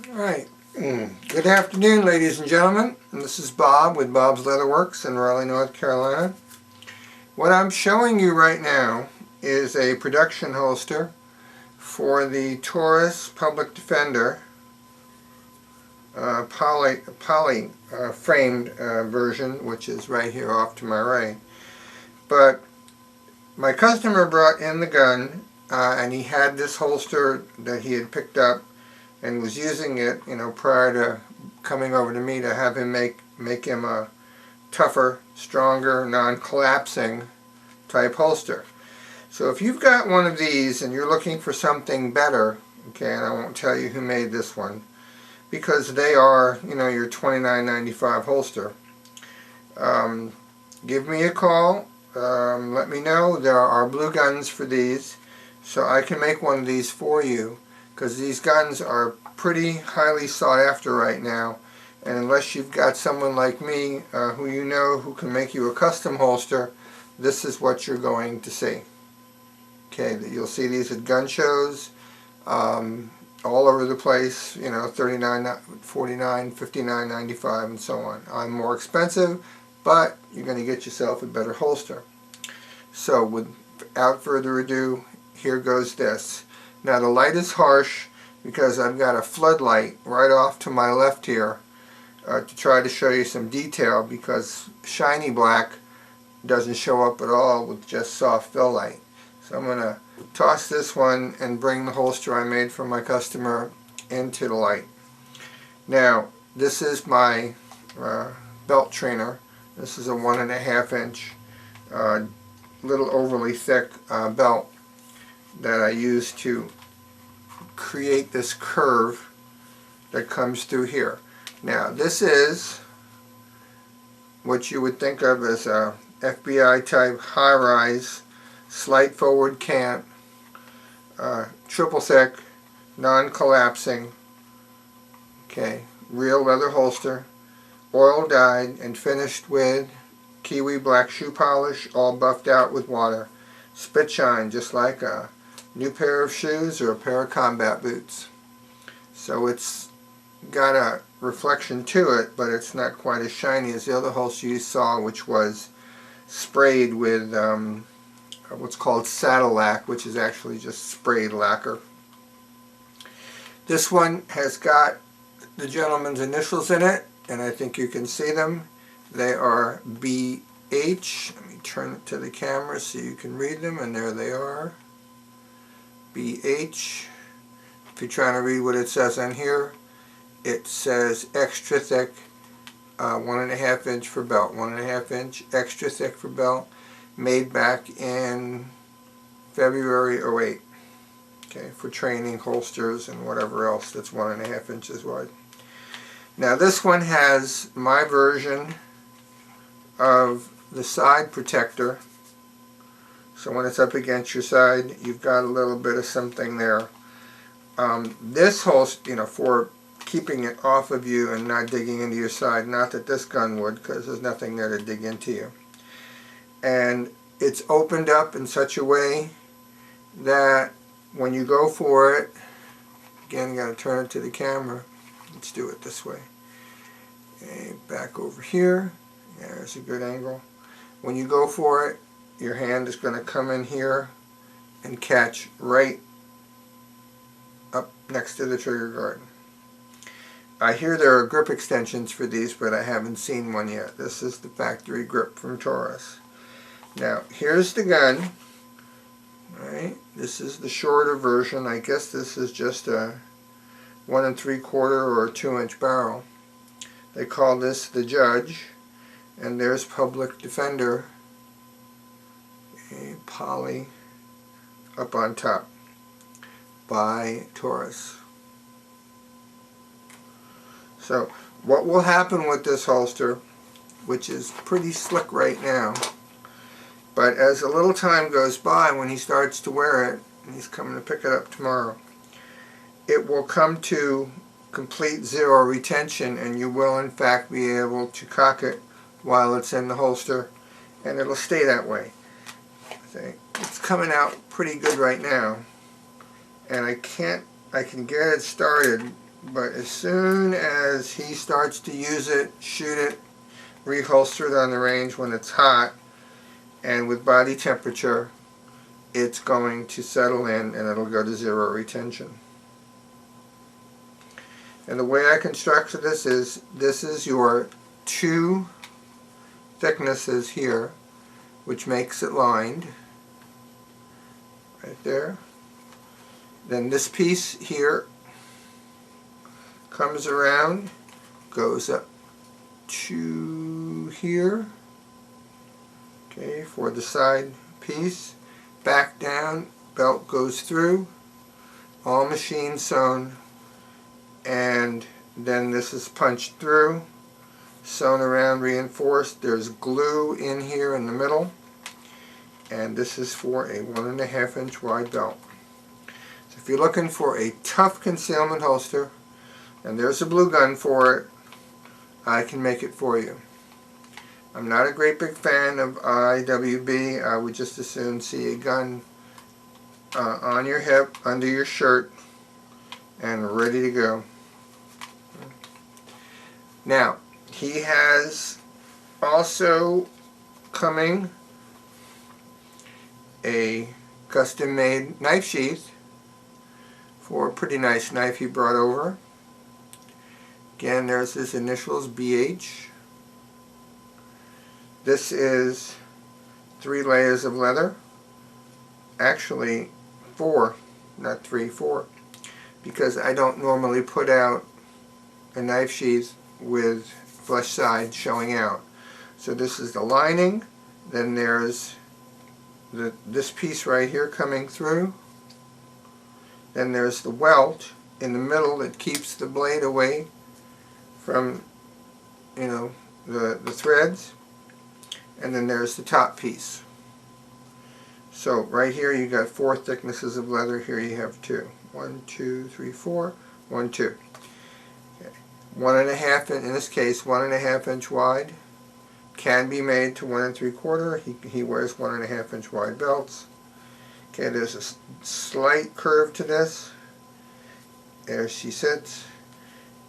Alright, good afternoon ladies and gentlemen. This is Bob with Bob's Leatherworks in Raleigh, North Carolina. What I'm showing you right now is a production holster for the Taurus Public Defender poly framed version, which is right here off to my right. But my customer brought in the gun and he had this holster that he had picked up and was using it, prior to coming over to me to have him make him a tougher, stronger, non-collapsing type holster. So if you've got one of these and you're looking for something better, okay, and I won't tell you who made this one, because they are, your $29.95 holster, give me a call. Let me know. There are blue guns for these, so I can make one of these for you, because these guns are pretty highly sought after right now, and unless you've got someone like me who can make you a custom holster, this is what you're going to see. Okay, you'll see these at gun shows all over the place, $39, $49, $59, $95, and so on. I'm more expensive, but you're going to get yourself a better holster. So without further ado, here goes this. Now the light is harsh because I've got a floodlight right off to my left here to try to show you some detail, because shiny black doesn't show up at all with just soft fill light. So I'm going to toss this one and bring the holster I made for my customer into the light. Now this is my belt trainer. This is a 1.5 inch little overly thick belt that I use to create this curve that comes through here. Now this is what you would think of as a FBI type high-rise slide forward cant, triple thick, non-collapsing, okay, real leather holster, oil dyed and finished with kiwi black shoe polish, all buffed out with water, spit shine just like a new pair of shoes or a pair of combat boots. So it's got a reflection to it, but it's not quite as shiny as the other holster you saw, which was sprayed with what's called saddle lac, which is actually just sprayed lacquer. This one has got the gentleman's initials in it, and I think you can see them. They are BH. Let me turn it to the camera so you can read them, and there they are. BH. If you're trying to read what it says on here, it says extra thick, 1.5 inch for belt, 1.5 inch extra thick for belt, made back in February '08. Okay, for training, holsters, and whatever else that's 1.5 inches wide. Now this one has my version of the side protector. So when it's up against your side, you've got a little bit of something there. This holster, for keeping it off of you and not digging into your side, not that this gun would, because there's nothing there to dig into you. And it's opened up in such a way that when you go for it, again, you got to turn it to the camera. Let's do it this way. Okay, back over here. There's a good angle. When you go for it, your hand is going to come in here and catch right up next to the trigger guard. I hear there are grip extensions for these, but I haven't seen one yet. This is the factory grip from Taurus. Now, here's the gun. Alright, this is the shorter version. I guess this is just a 1 3/4 or a 2 inch barrel. They call this the Judge, and there's Public Defender, a poly up on top by Taurus. So what will happen with this holster, which is pretty slick right now, but as a little time goes by, when he starts to wear it, and he's coming to pick it up tomorrow, it will come to complete zero retention, and you will in fact be able to cock it while it's in the holster, and it'll stay that way. It's coming out pretty good right now, and I can get it started But as soon as he starts to use it, shoot it, reholster it on the range when it's hot and with body temperature, it's going to settle in and it'll go to zero retention. And the way I constructed this is your two thicknesses here, which makes it lined right there. Then this piece here comes around, goes up to here, okay, for the side piece, back down, belt goes through, all machine sewn, and then this is punched through, sewn around, reinforced. There's glue in here in the middle, and this is for a 1.5 inch wide belt. So if you're looking for a tough concealment holster, and there's a blue gun for it, I can make it for you. I'm not a great big fan of IWB. I would just as soon see a gun on your hip, under your shirt, and ready to go. Now, he has also coming a custom-made knife sheath for a pretty nice knife he brought over. Again, there's his initials, BH. This is 3 layers of leather. Actually, 4, not 3, 4. Because I don't normally put out a knife sheath with flesh side showing out. So this is the lining. Then there's this piece right here coming through. Then there's the welt in the middle that keeps the blade away from, you know, the threads. And then there's the top piece. So right here you got 4 thicknesses of leather. Here you have 2. 1, 2, 3, 4. 1, 2. Okay. 1.5 in this case 1.5 inch wide. Can be made to 1 3/4. He wears 1.5 inch wide belts. Okay, there's a slight curve to this. There she sits.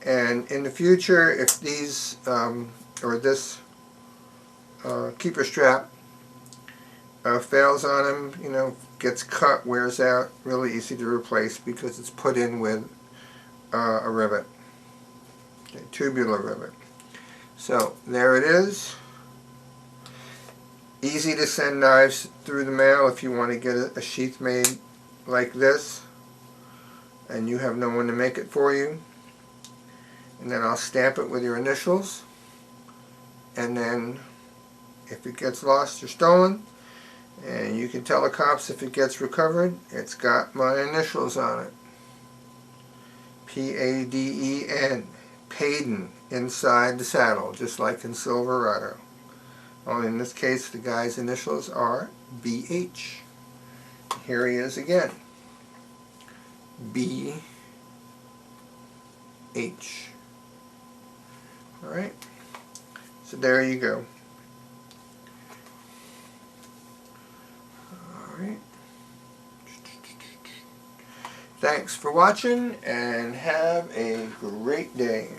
And in the future, if these or this keeper strap fails on him, you know, gets cut, wears out, really easy to replace because it's put in with a rivet, a tubular rivet. So there it is. Easy to send knives through the mail if you want to get a sheath made like this and you have no one to make it for you. And then I'll stamp it with your initials, and then if it gets lost or stolen, and you can tell the cops if it gets recovered, it's got my initials on it. P-A-D-E-N, Payden, inside the saddle, just like in Silverado. Only in this case the guy's initials are B-H. Here he is again. B-H. Alright, so there you go. Alright. Thanks for watching and have a great day.